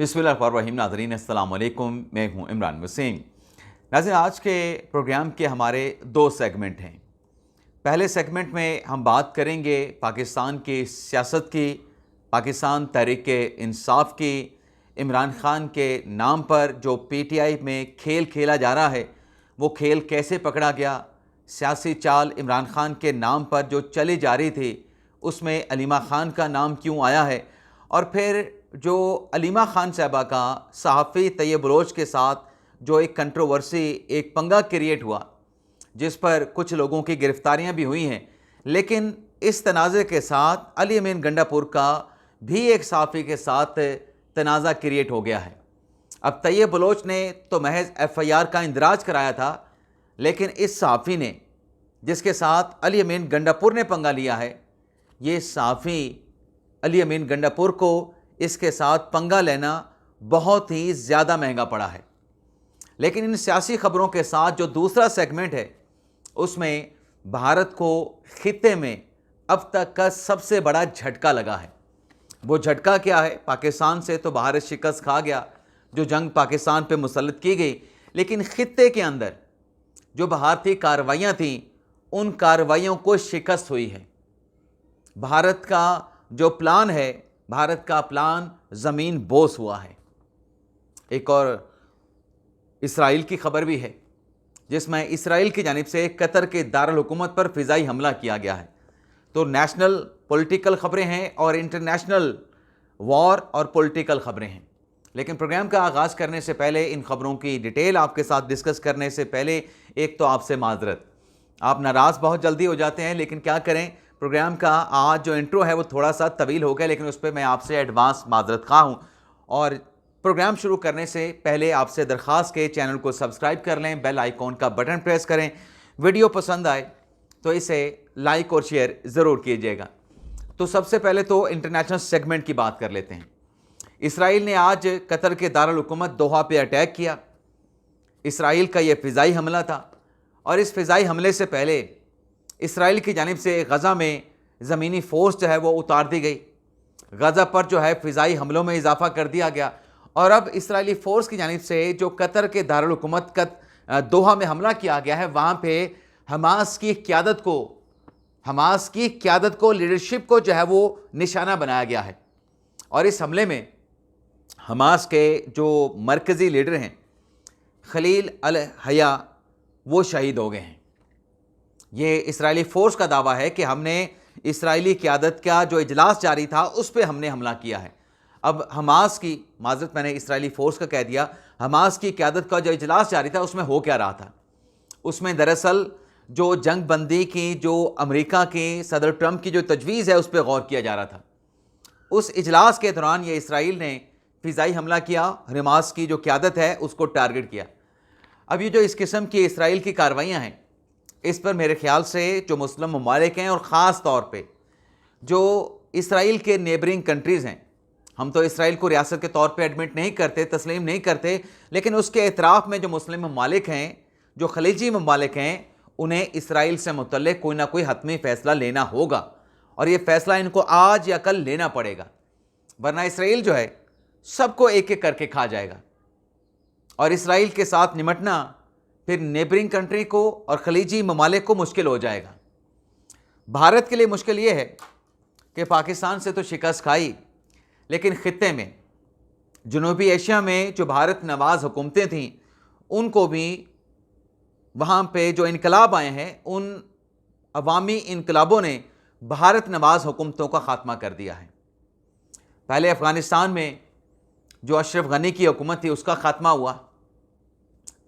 बिस्मिल्लाहिर्रहमानिर्रहीम। नाज़रीन अस्सलाम वालेकुम, मैं हूं इमरान वसीम। नाज़रीन, आज के प्रोग्राम के हमारे दो सेगमेंट हैं। पहले सेगमेंट में हम बात करेंगे पाकिस्तान की सियासत की, पाकिस्तान तहरीक-ए-इंसाफ की। इमरान ख़ान के नाम पर जो पीटीआई में खेल खेला जा रहा है, वो खेल कैसे पकड़ा गया। सियासी चाल इमरान ख़ान के नाम पर जो चली जा रही थी, उसमें अलीमा ख़ान का नाम क्यों आया है, और फिर जो अलीमा ख़ान साहबा का सहाफ़ी तैयब बलोच के साथ जो एक कंट्रोवर्सी, एक पंगा क्रिएट हुआ, जिस पर कुछ लोगों की गिरफ्तारियां भी हुई हैं। लेकिन इस तनाज़े के साथ अली अमीन गंडापुर का भी एक सहाफ़ी के साथ तनाज़ा क्रिएट हो गया है। अब तैयब बलोच ने तो महज FIR का इंदराज कराया था, लेकिन इस सहाफ़ी ने, जिसके साथ अली अमीन गंडापुर ने पंगा लिया है, ये सहाफ़ी अली अमीन गंडापुर को इसके साथ पंगा लेना बहुत ही ज़्यादा महंगा पड़ा है। लेकिन इन सियासी खबरों के साथ जो दूसरा सेगमेंट है, उसमें भारत को खित्ते में अब तक का सबसे बड़ा झटका लगा है। वो झटका क्या है? पाकिस्तान से तो भारत शिकस्त खा गया, जो जंग पाकिस्तान पे मुसल्लत की गई, लेकिन खित्ते के अंदर जो भारतीय कार्रवाइयाँ थीं, उन कार्रवाइयों को शिकस्त हुई है। भारत का जो प्लान है, भारत का प्लान ज़मीन बोस हुआ है। एक और इसराइल की खबर भी है, जिसमें इसराइल की जानिब से कतर के दारुल हुकूमत पर फ़िज़ाई हमला किया गया है। तो नेशनल पॉलिटिकल ख़बरें हैं और इंटरनेशनल वॉर और पॉलिटिकल ख़बरें हैं। लेकिन प्रोग्राम का आगाज़ करने से पहले, इन ख़बरों की डिटेल आपके साथ डिस्कस करने से पहले, एक तो आपसे माज़रत, आप नाराज़ बहुत जल्दी हो जाते हैं, लेकिन क्या करें, प्रोग्राम का आज जो इंट्रो है वो थोड़ा सा तवील हो गया, लेकिन उस पर मैं आपसे एडवांस माज़रत खा हूँ। और प्रोग्राम शुरू करने से पहले आपसे दरख्वास्त के चैनल को सब्सक्राइब कर लें, बेल आइकॉन का बटन प्रेस करें, वीडियो पसंद आए तो इसे लाइक और शेयर ज़रूर कीजिएगा। तो सबसे पहले तो इंटरनेशनल सेगमेंट की बात कर लेते हैं। इसराइल ने आज कतर के दारुल हुकूमत दोहा पे अटैक किया। इसराइल का ये फ़िज़ाई हमला था, और इस फ़िज़ाई हमले से पहले इसराइल की जानिब से गज़ा में ज़मीनी फ़ोर्स जो है वो उतार दी गई। गज़ा पर जो है फ़िज़ाई हमलों में इजाफ़ा कर दिया गया, और अब इसराइली फ़ोर्स की जानिब से जो कतर के दारुल हुकूमत का दोहा में हमला किया गया है, वहाँ पे हमास की क़यादत को, लीडरशिप को जो है वो निशाना बनाया गया है। और इस हमले में हमास के जो मरकज़ी लीडर हैं, खलील अल हया, वो शहीद हो गए हैं। ये इसराइली फ़ोर्स का दावा है कि हमने इसराइली क़यादत का जो इजलास जारी था, उस पर हमने हमला किया है। अब हमास की माज़रत, मैंने इसराइली फ़ोर्स का कह दिया, हमास की क़यादत का जो इजलास जारी था, उसमें हो क्या रहा था? उसमें दरअसल जो जंग बंदी की, जो अमेरिका की सदर ट्रंप की जो तजवीज़ है, उस पर गौर किया जा रहा था। उस इजलास के दौरान ये इसराइल ने फ़िज़ाई हमला किया, हमास की जो क़यादत है उसको टारगेट किया। अब ये जो इस किस्म की इसराइल की कार्रवाइयाँ हैं, इस पर मेरे ख्याल से जो मुस्लिम ममालिक हैं, और ख़ास तौर पे जो इसराइल के नेबरिंग कंट्रीज़ हैं, हम तो इसराइल को रियासत के तौर पे एडमिट नहीं करते, तस्लीम नहीं करते, लेकिन उसके एतराफ़ में जो मुस्लिम ममालिक हैं, जो खलीजी ममालिक हैं, उन्हें इसराइल से मुतल्लिक़ कोई ना कोई हतमी फ़ैसला लेना होगा, और ये फ़ैसला इनको आज या कल लेना पड़ेगा, वरना इसराइल जो है सबको एक एक करके खा जाएगा। और इसराइल के साथ निमटना फिर नेबरिंग कंट्री को और खलीजी ममालिक को मुश्किल हो जाएगा। भारत के लिए मुश्किल ये है कि पाकिस्तान से तो शिकस्त खाई, लेकिन ख़ित्ते में, जनूबी एशिया में जो भारत नवाज़ हुकूमतें थीं, उनको भी वहाँ पे जो इनकलाब आए हैं, उन अवामी इनकलाबों ने भारत नवाज़ हुकूमतों का ख़ात्मा कर दिया है। पहले अफ़गानिस्तान में जो अशरफ गनी की हुकूमत थी, उसका ख़ात्मा हुआ,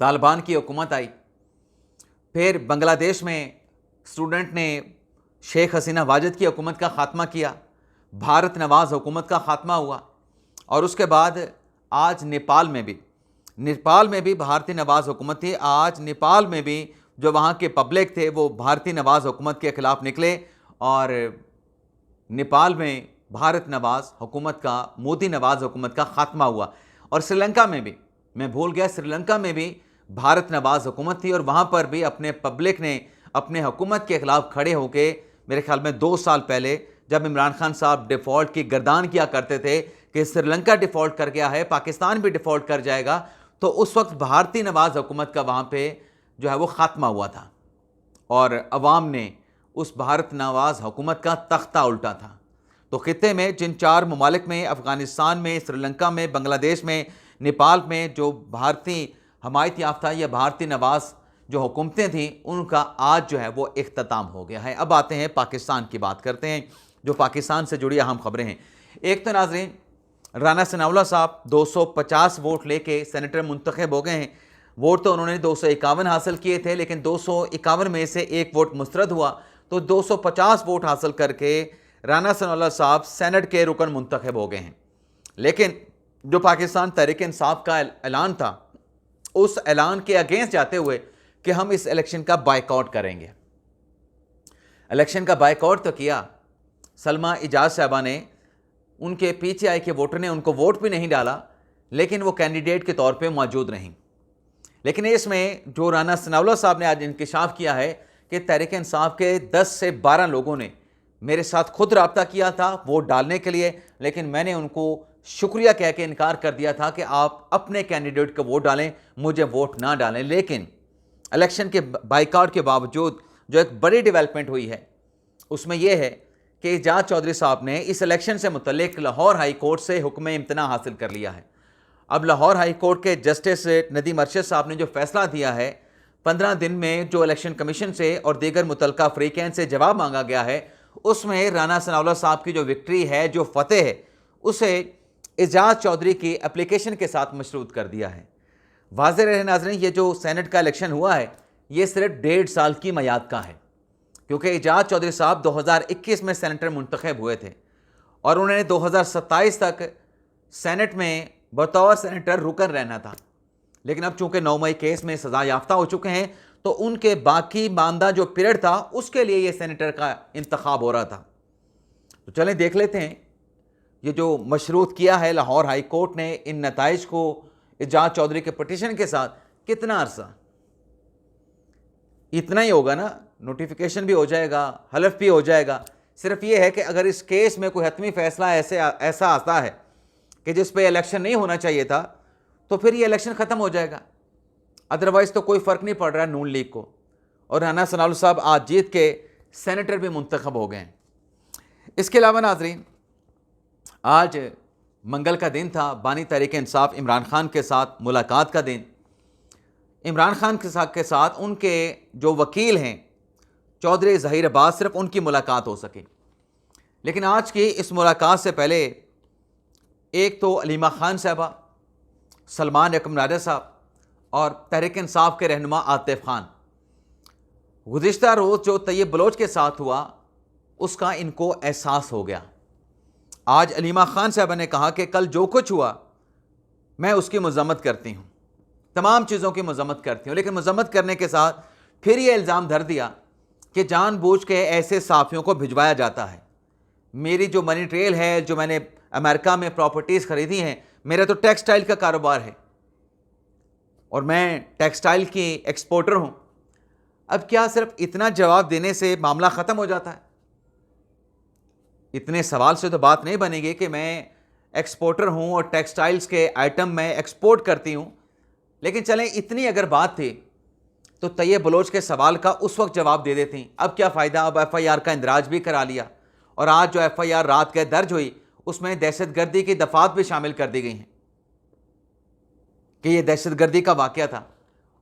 तालिबान की हुकूमत आई। फिर बांग्लादेश में स्टूडेंट ने शेख हसीना वाजिद की हुकूमत का ख़ात्मा किया, भारत नवाज़ हुकूमत का ख़ात्मा हुआ। और उसके बाद आज नेपाल में भी भारतीय नवाज़ हुकूमत थी। आज नेपाल में भी जो वहाँ के पब्लिक थे, वो भारतीय नवाज़ हुकूमत के ख़िलाफ़ निकले, और नेपाल में भारत नवाज़ हुकूमत का, मोदी नवाज़ हुकूमत का ख़ात्मा हुआ। और श्रीलंका में भी, मैं भूल गया, श्रीलंका में भी भारत नवाज़ हुकूमत थी, और वहाँ पर भी अपने पब्लिक ने अपने हुकूमत के ख़िलाफ़ खड़े होकर, मेरे ख्याल में 2 साल पहले, जब इमरान खान साहब डिफ़ॉल्ट की गर्दान किया करते थे कि श्रीलंका डिफ़ॉल्ट कर गया है, पाकिस्तान भी डिफ़ॉल्ट कर जाएगा, तो उस वक्त भारतीय नवाज़ हुकूमत का वहाँ पे जो है वो ख़ात्मा हुआ था और अवाम ने उस भारत नवाज़ हुकूमत का तख्ता उल्टा था। तो खित्ते में जिन 4 ममालिक में, अफ़गानिस्तान में, श्रीलंका में, बांग्लादेश में, नेपाल में जो भारतीय हमायत याफ्ता या भारतीय नवाज़ जो हुकूमतें थीं, उनका आज जो है वो इख्तिताम हो गया है। अब आते हैं पाकिस्तान की बात करते हैं, जो पाकिस्तान से जुड़ी अहम खबरें हैं। एक तो नाज़रीन, राना सनाउल्लाह साहब 250 वोट लेके सेनेटर मुंतखब हो गए हैं। वोट तो उन्होंने 251 हासिल किए थे, लेकिन 251 में से एक वोट मुस्तरद हुआ, तो 250 वोट हासिल करके राना सनाउल्लाह साहब सेनेट के रुकन मुंतखब हो गए हैं। लेकिन जो पाकिस्तान तहरीक इंसाफ का ऐलान था, उस ऐलान के अगेंस्ट जाते हुए कि हम इस इलेक्शन का बायकॉट करेंगे। इलेक्शन का बायकॉट तो किया, सलमा इजाज साहबा ने, उनके पीटीआई के वोटर ने उनको वोट भी नहीं डाला, लेकिन वो कैंडिडेट के तौर पे मौजूद नहीं। लेकिन इसमें जो राना सनाउल्लाह साहब ने आज इंकशाफ किया है कि तहरीक इंसाफ के 10 से 12 लोगों ने मेरे साथ खुद रब्ता किया था वोट डालने के लिए, लेकिन मैंने उनको शुक्रिया कह के इनकार कर दिया था कि आप अपने कैंडिडेट को वोट डालें, मुझे वोट ना डालें। लेकिन इलेक्शन के बायकॉट के बावजूद जो एक बड़ी डेवलपमेंट हुई है उसमें यह है कि एजाज चौधरी साहब ने इस इलेक्शन से मुतल्लिक लाहौर हाई कोर्ट से हुक्म इम्तना हासिल कर लिया है। अब लाहौर हाई कोर्ट के जस्टिस नदीम अरशद साहब ने जो फैसला दिया है, 15 दिन में जो इलेक्शन कमीशन से और दीगर मुतल्लिका फ़रीक़ैन से जवाब मांगा गया है, उसमें राना सनाउल्लाह साहब की जो विक्ट्री है, जो फतेह है, उसे एजाज चौधरी की एप्लीकेशन के साथ मशरूत कर दिया है। वाज़ेह रहे नाज़रीन, ये जो सेनेट का इलेक्शन हुआ है, ये सिर्फ 1.5 साल की मयाद का है, क्योंकि एजाज चौधरी साहब 2021 में सेनेटर मुंतखब हुए थे और उन्होंने 2027 तक सेनेट में बतौर सेनेटर रुकन रहना था। लेकिन अब चूंकि 9 मई केस में सज़ा याफ्ता हो चुके हैं, तो उनके बाकी मानदा जो पीरियड था उसके लिए ये सेनेटर का इंतखाब हो रहा था। तो चलें देख लेते हैं ये जो मशरूत किया है लाहौर हाई कोर्ट ने इन नताइज को एजाज चौधरी के पिटीशन के साथ, कितना अरसा, इतना ही होगा ना, नोटिफिकेशन भी हो जाएगा, हलफ भी हो जाएगा। सिर्फ ये है कि अगर इस केस में कोई हतमी फैसला ऐसा आता है कि जिस पे इलेक्शन नहीं होना चाहिए था, तो फिर ये इलेक्शन ख़त्म हो जाएगा। अदरवाइज़ तो कोई फ़र्क नहीं पड़ रहा है नून लीग को। और राना सनाउल्लाह साहब आज जीत के सेनेटर भी मुंतखब हो गए हैं। इसके अलावा नाज़रीन, आज मंगल का दिन था, बानी तहरीक इंसाफ इमरान खान के साथ मुलाकात का दिन। इमरान खान के साथ उनके जो वकील हैं चौधरी ज़हीर अब्बास, सिर्फ उनकी मुलाकात हो सकी। लेकिन आज की इस मुलाकात से पहले एक तो अलीमा खान साहबा, सलमान यकम राजा साहब और तहरीक इंसाफ के रहनुमा आतिफ खान, गुज़िश्ता रोज़ जो तैयब बलोच के साथ हुआ उसका इनको एहसास हो गया। आज अलीमा खान साहबा ने कहा कि कल जो कुछ हुआ मैं उसकी मज़म्मत करती हूँ, तमाम चीज़ों की मज़म्मत करती हूँ, लेकिन मज़म्मत करने के साथ फिर ये इल्ज़ाम धर दिया कि जानबूझ के ऐसे साफ़ियों को भिजवाया जाता है। मेरी जो मनी ट्रेल है, जो मैंने अमेरिका में प्रॉपर्टीज़ ख़रीदी हैं, मेरा तो टेक्सटाइल का कारोबार है और मैं टेक्सटाइल की एक्सपोर्टर हूँ। अब क्या सिर्फ इतना जवाब देने से मामला ख़त्म हो जाता है? इतने सवाल से तो बात नहीं बनेगी कि मैं एक्सपोर्टर हूँ और टेक्सटाइल्स के आइटम मैं एक्सपोर्ट करती हूँ। लेकिन चलें, इतनी अगर बात थी तो तैयब बलोच के सवाल का उस वक्त जवाब दे देती। अब क्या फ़ायदा, अब FIR का इंदराज भी करा लिया और आज जो FIR रात के दर्ज हुई उसमें दहशतगर्दी की दफ़ात भी शामिल कर दी गई हैं कि ये दहशतगर्दी का वाक़या था।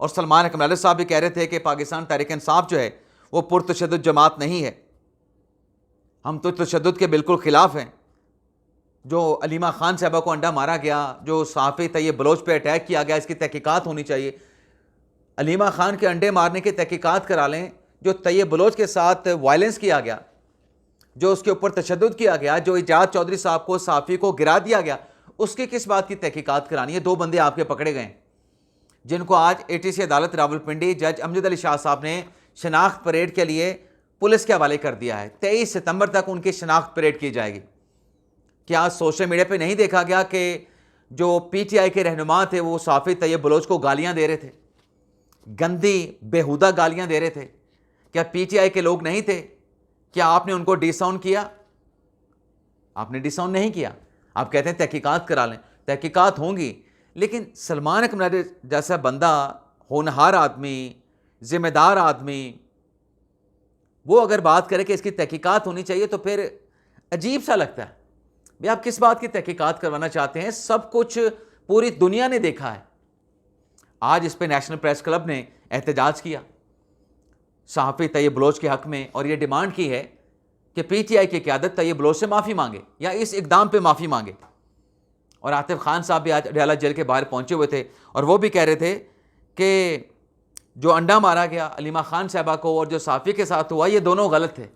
और सलमान यकम राजा साहब भी कह रहे थे कि पाकिस्तान तहरीक इंसाफ जो है वो पुरतशद्दुद जमात नहीं है, हम तो तशद्दुद के बिल्कुल ख़िलाफ़ हैं। जो अलीमा खान साहबा को अंडा मारा गया, जो सहाफ़ी तैयब बलोच पे अटैक किया गया, इसकी तहकीकात होनी चाहिए। अलीमा खान के अंडे मारने की तहकीकात करा लें। जो तैयब बलोच के साथ वायलेंस किया गया, जो उसके ऊपर तशद्दुद किया गया, जो एजाज चौधरी साहब को, सहाफ़ी को गिरा दिया गया, उसकी किस बात की तहकीकात करानी है? 2 बंदे आपके पकड़े गए जिनको आज ATC अदालत रावलपिंडी जज अमजद अली शाह साहब ने शनाख्त परेड के लिए पुलिस के हवाले कर दिया है। 23 सितंबर तक उनकी शनाख्त परेड की जाएगी। क्या सोशल मीडिया पे नहीं देखा गया कि जो PTI के रहनुमा थे वो सहाफ़ी तैयब बलोच को गालियां दे रहे थे, गंदी बेहुदा गालियां दे रहे थे? क्या PTI के लोग नहीं थे? क्या आपने उनको डिसाउंड किया? आपने डिसाउंड नहीं किया। आप कहते हैं तहकीकात करा लें, तहकीकात होंगी, लेकिन सलमान अकबर जैसा बंदा, होनहार आदमी, जिम्मेदार आदमी, वो अगर बात करे कि इसकी तहकीकात होनी चाहिए तो फिर अजीब सा लगता है। भाई आप किस बात की तहकीकात करवाना चाहते हैं? सब कुछ पूरी दुनिया ने देखा है। आज इस पे नेशनल प्रेस क्लब ने एहतजाज किया सहाफ़ी तैयब बलोच के हक में और ये डिमांड की है कि पीटीआई की क़यादत तैयब बलोच से माफ़ी मांगे या इस इकदाम पे माफ़ी मांगे। और आतिफ खान साहब भी आज अडयाला जेल के बाहर पहुंचे हुए थे और वो भी कह रहे थे कि जो अंडा मारा गया अलीमा खान साहबा को और जो सहाफ़ी के साथ हुआ, ये दोनों गलत थे।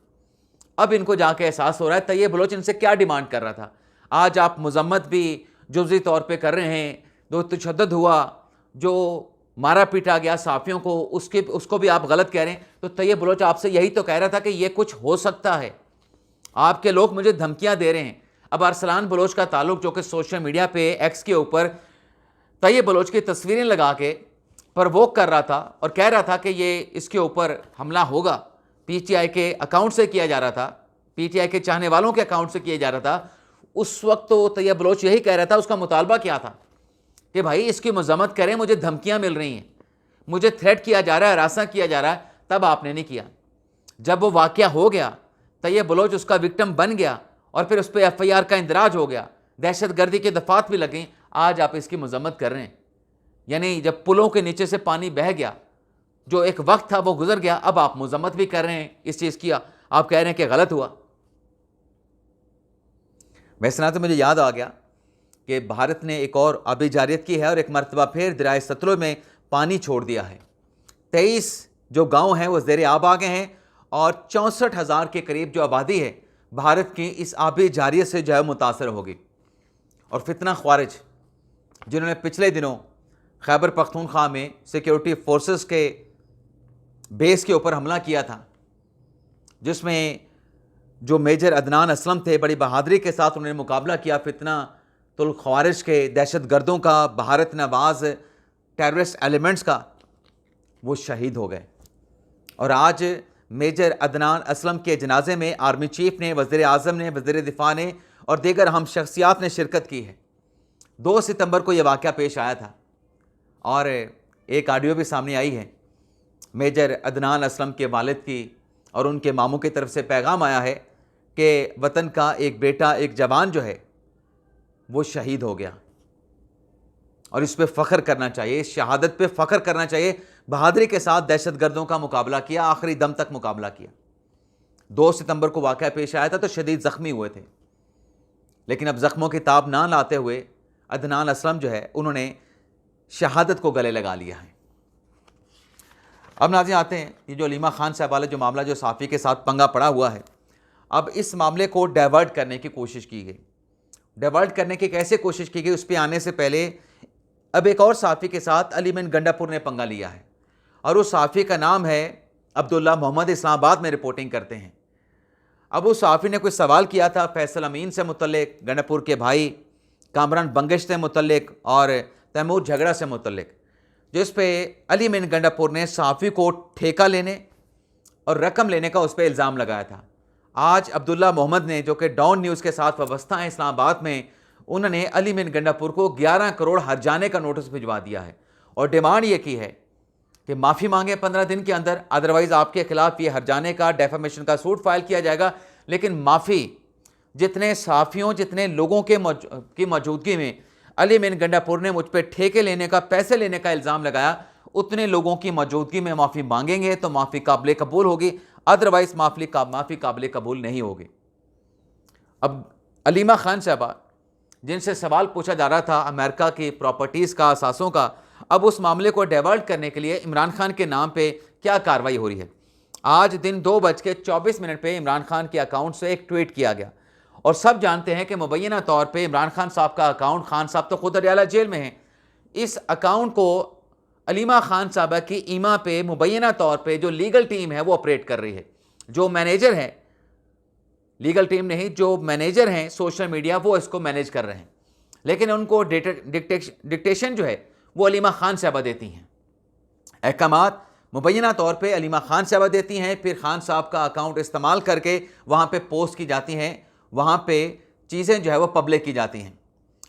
अब इनको जाके एहसास हो रहा है तैयब बलोच इनसे क्या डिमांड कर रहा था। आज आप मजम्मत भी जुज़ी तौर पे कर रहे हैं, जो तशद्दुद हुआ, जो मारा पीटा गया सहाफ़ियों को, उसको भी आप गलत कह रहे हैं। तो तैयब बलोच आपसे यही तो कह रहा था कि ये कुछ हो सकता है, आपके लोग मुझे धमकियां दे रहे हैं। अब अरसलान बलोच का ताल्लुक, जो कि सोशल मीडिया पे एक्स के ऊपर तैयब बलोच की तस्वीरें लगा के प्रवोक कर रहा था और कह रहा था कि ये इसके ऊपर हमला होगा, पीटीआई के अकाउंट से किया जा रहा था, पीटीआई के चाहने वालों के अकाउंट से किया जा रहा था। उस वक्त तो तैयब बलोच यही कह रहा था, उसका मुतालबा क्या था कि भाई इसकी मजम्मत करें, मुझे धमकियां मिल रही हैं, मुझे थ्रेट किया जा रहा है, हरासा किया जा रहा है। तब आपने नहीं किया। जब वो वाक़या हो गया, तैयब बलोच उसका विक्टिम बन गया और फिर उस पर FIR का इंदराज हो गया, दहशतगर्दी के दफात भी लगी, आज आप इसकी मजम्मत कर रहे हैं। यानी जब पुलों के नीचे से पानी बह गया, जो एक वक्त था वो गुजर गया, अब आप मजम्मत भी कर रहे हैं इस चीज़ की, आप कह रहे हैं कि गलत हुआ। वैसे ना तो मुझे याद आ गया कि भारत ने एक और आबी जारियत की है और एक मरतबा फिर दरियाए सतलुज में पानी छोड़ दिया है। 23 जो गांव हैं वो ज़ेर आब आ गए हैं और 64,000 के करीब जो आबादी है भारत की इस आबी जारियत से जो है मुतासर होगी। और फितना ख्वारिज जिन्होंने पिछले दिनों खैबर पख्तूनख्वा में सिक्योरिटी फोर्सेस के बेस के ऊपर हमला किया था, जिसमें जो मेजर अदनान असलम थे, बड़ी बहादुरी के साथ उन्होंने मुकाबला किया फितना तुल ख्वारिज के, दहशत गर्दों का, भारत नवाज टेररिस्ट एलिमेंट्स का, वो शहीद हो गए। और आज मेजर अदनान असलम के जनाजे में आर्मी चीफ ने, वज़ीर आज़म ने, वज़ीर दिफा ने और दीगर हम शख्सियात ने शिरकत की है। 2 सितंबर को यह वाक़या पेश आया था और एक ऑडियो भी सामने आई है मेजर अदनान असलम के वालिद की, और उनके मामू की तरफ से पैगाम आया है कि वतन का एक बेटा, एक जवान जो है वो शहीद हो गया और इस पे फ़ख्र करना चाहिए, इस शहादत पे फ़ख्र करना चाहिए। बहादुरी के साथ दहशतगर्दों का मुकाबला किया, आखिरी दम तक मुकाबला किया। 2 सितंबर को वाक़या पेश आया था तो शदीद ज़ख्मी हुए थे, लेकिन अब ज़ख्मों की ताब ना लाते हुए अदनान असलम जो है उन्होंने शहादत को गले लगा लिया है। अब नाज़रीन आते हैं, ये जो अलीमा खान साहब वाला जो मामला, जो सहाफ़ी के साथ पंगा पड़ा हुआ है, अब इस मामले को डाइवर्ट करने की कोशिश की गई। डाइवर्ट करने की कैसे कोशिश की गई, उस पर आने से पहले अब एक और सहाफ़ी के साथ अलीमिन गंडापुर ने पंगा लिया है और उस सहाफ़ी का नाम है अब्दुल्ला मोहम्मद, इस्लामाबाद में रिपोर्टिंग करते हैं। अब उस सहाफ़ी ने कुछ सवाल किया था फैसल अमीन से मुतल्लिक, गंडापुर के भाई कामरान बंगिश से मुतल्लिक और तैमूर झगड़ा से मुतल्लिक, जिस पे अलीमिन गंडापुर ने सहाफ़ी को ठेका लेने और रकम लेने का उस पर इल्ज़ाम लगाया था। आज अब्दुल्ला मोहम्मद ने, जो कि डॉन न्यूज़ के साथ वाबस्ता है इस्लामाबाद में, उन्होंने अलीमिन गंडापुर को 11 करोड़ हर्जाने का नोटिस भिजवा दिया है और डिमांड ये की है कि माफ़ी मांगे 15 दिन के अंदर, अदरवाइज़ आपके खिलाफ ये हर्जाने का, डेफेमेशन का सूट फाइल किया जाएगा। लेकिन माफ़ी, जितने सहाफ़ियों, जितने लोगों की मौजूदगी में अलीमिन गंडापुर ने मुझ पर ठेके लेने का, पैसे लेने का इल्ज़ाम लगाया, उतने लोगों की मौजूदगी में माफ़ी मांगेंगे तो माफ़ी काबिल कबूल होगी, अदरवाइज़ माफ़ी काबिल कबूल नहीं होगी। अब अलीमा खान साहबा, जिनसे सवाल पूछा जा रहा था अमेरिका की प्रॉपर्टीज़ का, असासों का, अब उस मामले को डाइवर्ट करने के लिए इमरान खान के नाम पे क्या कार्रवाई हो रही है। आज दिन 2:24 पे इमरान खान के अकाउंट से एक ट्वीट किया गया और सब जानते हैं कि मुबैना तौर पे इमरान खान साहब का अकाउंट, खान साहब तो खुद अडयाला जेल में हैं, इस अकाउंट को अलीमा खान साहबा की ईमा पे मुबैना तौर पे जो लीगल टीम है वो ऑपरेट कर रही है। जो मैनेजर है, लीगल टीम नहीं, जो मैनेजर हैं सोशल मीडिया, वो इसको मैनेज कर रहे हैं, लेकिन उनको डिक्टेशन जो है वो अलीमा खान साहबा देती हैं। अहकामात मुबैना तौर पे अलीमा खान साहबा देती हैं, फिर खान साहब का अकाउंट इस्तेमाल करके वहाँ पे पोस्ट की जाती हैं, वहाँ पे चीज़ें जो है वो पब्लिक की जाती हैं।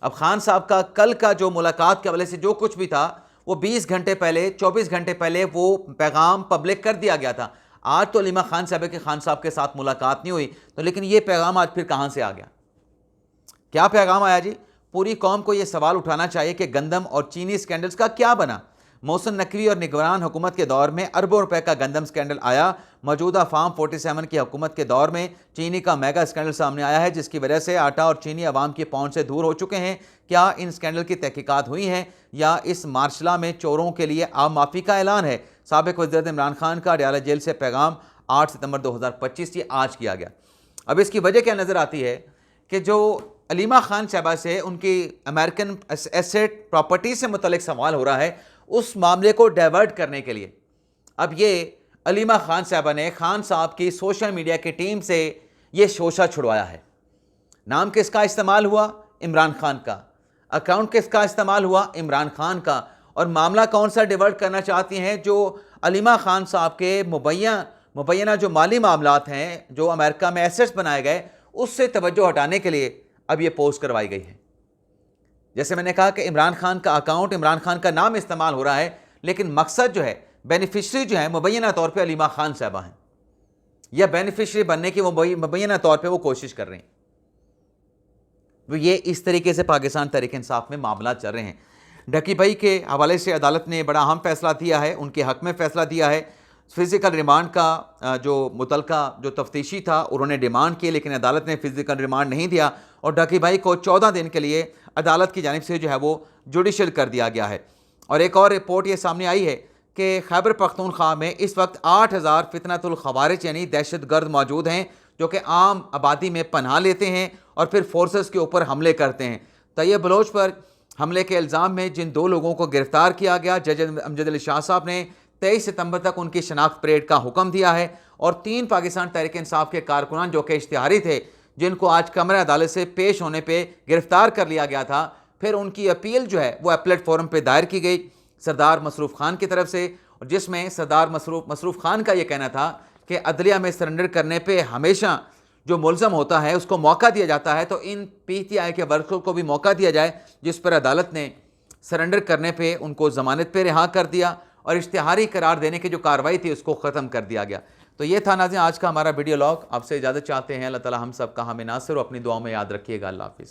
अब खान साहब का कल का जो मुलाकात के हवाले से जो कुछ भी था वो 20 घंटे पहले, 24 घंटे पहले वो पैगाम पब्लिक कर दिया गया था। आज तो अलीमा खान साहब के खान साहब के साथ मुलाकात नहीं हुई, तो लेकिन ये पैगाम आज फिर कहाँ से आ गया? क्या पैगाम आया जी? पूरी कौम को यह सवाल उठाना चाहिए कि गंदम और चीनी स्कैंडल्स का क्या बना। मोहसिन नकवी और निगरान हुकूमत के दौर में अरबों रुपए का गंदम स्कैंडल आया। मौजूदा फार्म 47 की हुकूमत के दौर में चीनी का मेगा स्कैंडल सामने आया है, जिसकी वजह से आटा और चीनी अवाम की पहुंच से दूर हो चुके हैं। क्या इन स्कैंडल की तहकीकात हुई हैं या इस मार्शला में चोरों के लिए आम माफ़ी का ऐलान है? साबिक वज़ीर इमरान खान का अडयाला जेल से पैगाम 8 सितंबर 2025 ये आज किया गया। अब इसकी वजह क्या नज़र आती है कि जो अलीमा खान साहबा से उनकी अमेरिकन एसेट प्रॉपर्टी से मुतल्लिक सवाल हो रहा है, उस मामले को डाइवर्ट करने के लिए अब ये अलीमा खान साहबा ने खान साहब की सोशल मीडिया की टीम से ये शोशा छुड़वाया है। नाम किसका इस्तेमाल हुआ? इमरान खान का। अकाउंट किसका इस्तेमाल हुआ? इमरान खान का। और मामला कौन सा डाइवर्ट करना चाहती हैं? जो अलीमा खान साहब के मुबैना जो माली मामलात हैं, जो अमेरिका में एसेट्स बनाए गए, उससे तवज्जो हटाने के लिए अब ये पोस्ट करवाई गई है। जैसे मैंने कहा कि इमरान खान का अकाउंट, इमरान खान का नाम इस्तेमाल हो रहा है, लेकिन मकसद जो है, बेनिफिशरी जो है मुबैना तौर पे अलीमा खान साहबा हैं, या बेनिफिशरी बनने की वो मुबैना तौर पे वो कोशिश कर रहे हैं। तो ये इस तरीके से पाकिस्तान तहरीक इंसाफ में मामला चल रहे हैं। ढकी भाई के हवाले से अदालत ने बड़ा अहम फैसला दिया है, उनके हक में फैसला दिया है। फिजिकल रिमांड का जो मुतलका जो तफ्तीशी था उन्होंने डिमांड की, लेकिन अदालत ने फिजिकल रिमांड नहीं दिया और ढकी भाई को 14 दिन के लिए अदालत की जानिब से जो है वो जुडिशल कर दिया गया है। और एक और रिपोर्ट ये सामने आई है कि खैबर पख्तूनख्वा में इस वक्त 8000 फितनतुल खवारिज यानी दहशत गर्द मौजूद हैं, जो कि आम आबादी में पनाह लेते हैं और फिर फोर्सेस के ऊपर हमले करते हैं। तैयब बलोच पर हमले के इल्ज़ाम में जिन 2 लोगों को गिरफ्तार किया गया, जज अमजद अली शाह साहब ने 23 सितंबर तक उनकी शनाख्त परेड का हुक्म दिया है और 3 पाकिस्तान तहरीक इंसाफ के कारकुनान जो कि इश्तिहारी थे, जिनको आज कमरा अदालत से पेश होने पे गिरफ्तार कर लिया गया था, फिर उनकी अपील जो है वो एपलेट फोरम पे दायर की गई सरदार मसरूफ़ खान की तरफ से, और जिसमें सरदार मसरूफ़ खान का ये कहना था कि अदलिया में सरेंडर करने पे हमेशा जो मुलज़म होता है उसको मौका दिया जाता है, तो इन PTI के वर्करों को भी मौका दिया जाए, जिस पर अदालत ने सरेंडर करने पर उनको ज़मानत पर रिहा कर दिया और इश्तिहारी करार देने की जो कार्रवाई थी उसको ख़त्म कर दिया गया। तो ये था नाज़रीन आज का हमारा वीडियो लॉग। आपसे इजाज़त चाहते हैं। अल्लाह ताला हम सब का हमें नासिर और अपनी दुआ में याद रखिएगा। अल्लाह हाफ़िज़।